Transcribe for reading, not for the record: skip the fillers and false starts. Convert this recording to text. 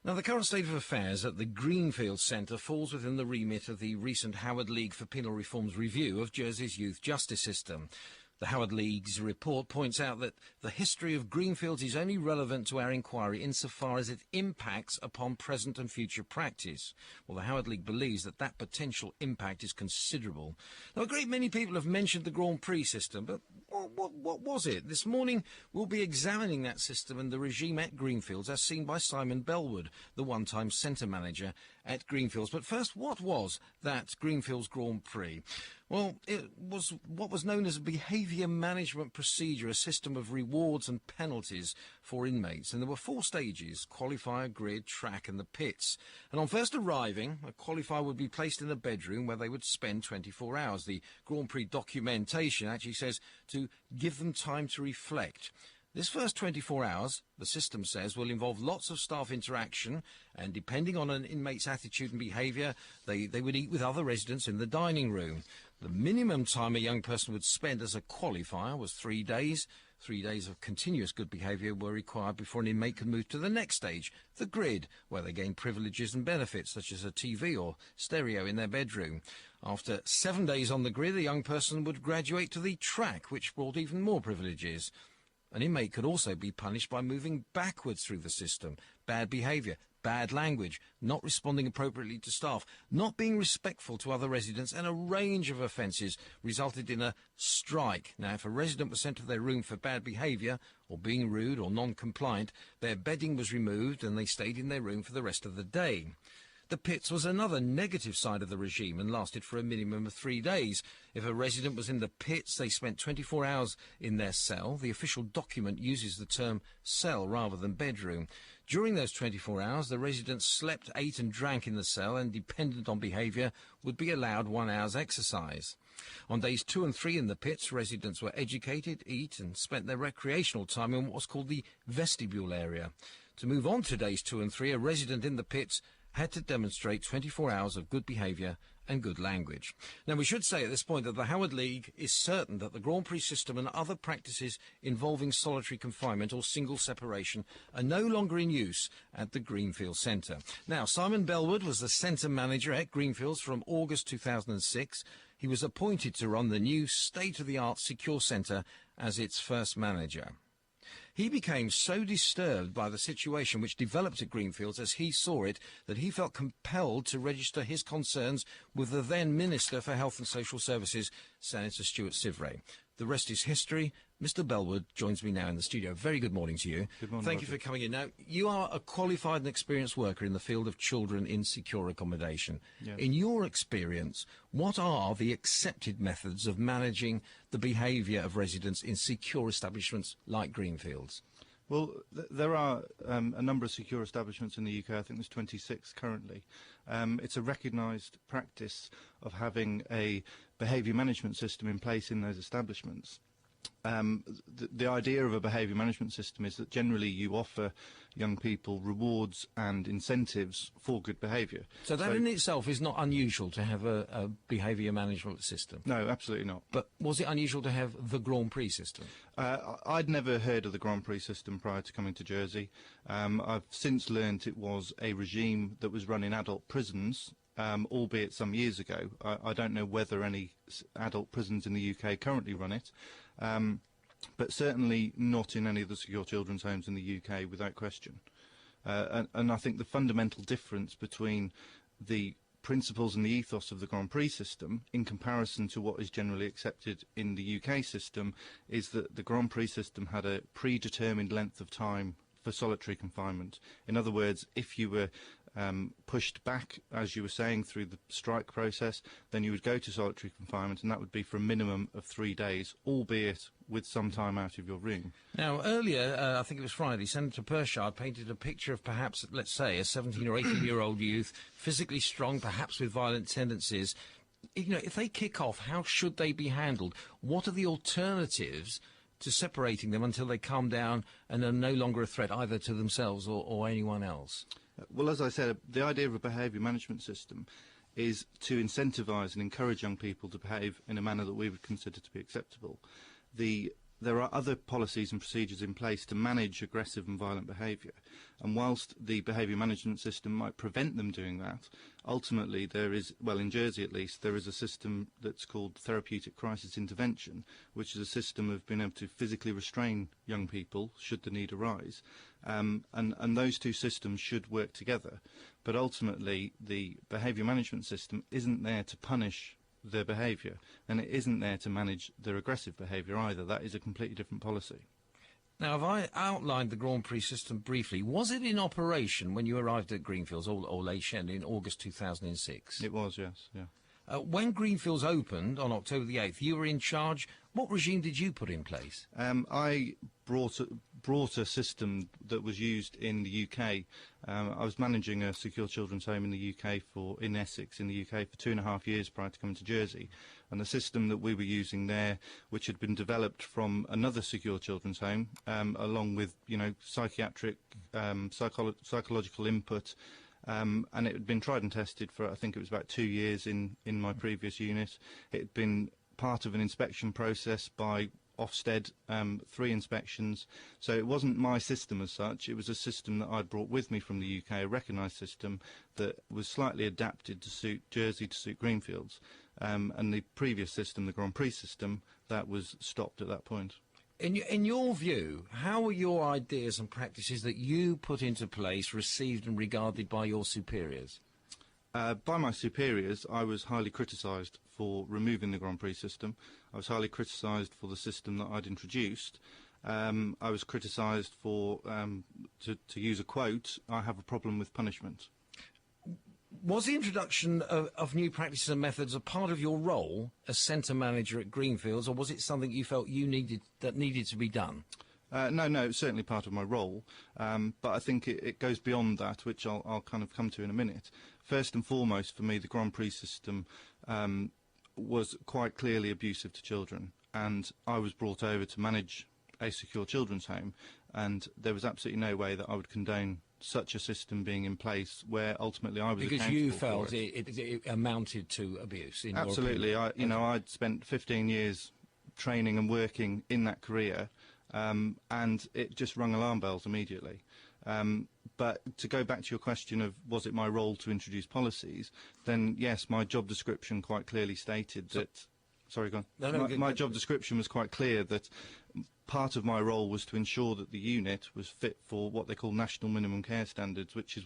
Now, the current state of affairs at the Greenfield Centre falls within the remit of the recent Howard League for Penal Reform's review of Jersey's youth justice system. The Howard League's report points out that the history of Greenfields is only relevant to our inquiry insofar as it impacts upon present and future practice. Well, the Howard League believes that that potential impact is considerable. Now, a great many people have mentioned the Grand Prix system, but what was it? This morning, we'll be examining that system and the regime at Greenfields as seen by Simon Bellwood, the one-time centre manager at Greenfields. But first, what was that Greenfields Grand Prix? Well, it was what was known as a behaviour management procedure, a system of rewards and penalties for inmates. And there were 4 stages: qualifier, grid, track and the pits. And on first arriving, a qualifier would be placed in a bedroom where they would spend 24 hours. The Grand Prix documentation actually says to give them time to reflect. This first 24 hours, the system says, will involve lots of staff interaction, and depending on an inmate's attitude and behaviour, they would eat with other residents in the dining room. The minimum time a young person would spend as a qualifier was 3 days. 3 days of continuous good behaviour were required before an inmate could move to the next stage, the grid, where they gain privileges and benefits such as a TV or stereo in their bedroom. After 7 days on the grid, a young person would graduate to the track, which brought even more privileges. An inmate could also be punished by moving backwards through the system. Bad behaviour, bad language, not responding appropriately to staff, not being respectful to other residents, and a range of offences resulted in a strike. Now, if a resident was sent to their room for bad behaviour or being rude or non-compliant, their bedding was removed and they stayed in their room for the rest of the day. The pits was another negative side of the regime and lasted for a minimum of 3 days. If a resident was in the pits, they spent 24 hours in their cell. The official document uses the term cell rather than bedroom. During those 24 hours, the residents slept, ate and drank in the cell, and dependent on behaviour, would be allowed 1 hour's exercise. On days 2 and 3 in the pits, residents were educated, eat and spent their recreational time in what was called the vestibule area. To move on to days 2 and 3, a resident in the pits had to demonstrate 24 hours of good behaviour and good language. Now, we should say at this point that the Howard League is certain that the Grand Prix system and other practices involving solitary confinement or single separation are no longer in use at the Greenfield Centre. Now, Simon Bellwood was the centre manager at Greenfields from August 2006. He was appointed to run the new state-of-the-art secure centre as its first manager. He became so disturbed by the situation which developed at Greenfields as he saw it that he felt compelled to register his concerns with the then Minister for Health and Social Services, Senator Stuart Sivray. The rest is history. Mr. Bellwood joins me now in the studio. Very good morning to you. Good morning. Thank you for coming in. Now, you are a qualified and experienced worker in the field of children in secure accommodation. Yes. In your experience, what are the accepted methods of managing the behaviour of residents in secure establishments like Greenfields? Well, there are a number of secure establishments in the UK. I think there's 26 currently. It's a recognised practice of having a behaviour management system in place in those establishments. The idea of a behaviour management system is that generally you offer young people rewards and incentives for good behaviour. So that in itself is not unusual to have a behaviour management system? No, absolutely not. But was it unusual to have the Grand Prix system? I'd never heard of the Grand Prix system prior to coming to Jersey. I've since learnt it was a regime that was run in adult prisons, albeit some years ago. I don't know whether any adult prisons in the UK currently run it, but certainly not in any of the secure children's homes in the UK, without question. And I think the fundamental difference between the principles and the ethos of the Grand Prix system in comparison to what is generally accepted in the UK system is that the Grand Prix system had a predetermined length of time for solitary confinement. In other words, if you were pushed back, as you were saying, through the strike process, then you would go to solitary confinement, and that would be for a minimum of 3 days, albeit with some time out of your room. Now, earlier, I think it was Friday, Senator Pershard painted a picture of perhaps, let's say, a 17 or 18-year-old youth, physically strong, perhaps with violent tendencies. You know, if they kick off, how should they be handled? What are the alternatives to separating them until they calm down and are no longer a threat either to themselves or anyone else? Well, as I said, the idea of a behaviour management system is to incentivise and encourage young people to behave in a manner that we would consider to be acceptable. The there are other policies and procedures in place to manage aggressive and violent behaviour. And whilst the behaviour management system might prevent them doing that, ultimately there is, well, in Jersey at least, there is a system that's called therapeutic crisis intervention, which is a system of being able to physically restrain young people should the need arise. And those two systems should work together. But ultimately, the behaviour management system isn't there to punish their behaviour, and it isn't there to manage their aggressive behaviour either. That is a completely different policy. Now, have I outlined the Grand Prix system briefly? Was it in operation when you arrived at Greenfields or Les Chênes in August 2006? It was, yes, yeah. When Greenfields opened on October the 8th, you were in charge. What regime did you put in place? I brought a system that was used in the UK. I was managing a secure children's home in the UK in Essex in the UK for 2.5 years prior to coming to Jersey, and the system that we were using there, which had been developed from another secure children's home, along with psychiatric psychological input. And it had been tried and tested for, I think it was about 2 years in my previous unit. It had been part of an inspection process by Ofsted, 3 inspections. So it wasn't my system as such. It was a system that I'd brought with me from the UK, a recognised system that was slightly adapted to suit Jersey, to suit Greenfields. And the previous system, the Grand Prix system, that was stopped at that point. In your view, how were your ideas and practices that you put into place received and regarded by your superiors? By my superiors, I was highly criticised for removing the Grand Prix system. I was highly criticised for the system that I'd introduced. I was criticised for, to use a quote, I have a problem with punishment. Was the introduction of new practices and methods a part of your role as centre manager at Greenfields, or was it something you felt you needed to be done? No, it's certainly part of my role, but I think it goes beyond that, which I'll kind of come to in a minute. First and foremost, for me, the Grand Prix system was quite clearly abusive to children, and I was brought over to manage a secure children's home, and there was absolutely no way that I would condone such a system being in place where ultimately I was accountable for it. Because you felt it amounted to abuse, in Absolutely. your opinion. I'd spent 15 years training and working in that career, and it just rung alarm bells immediately. But to go back to your question of was it my role to introduce policies, then yes, my job description quite clearly stated that... Sorry, go on. My job description was quite clear that part of my role was to ensure that the unit was fit for what they call national minimum care standards, which is what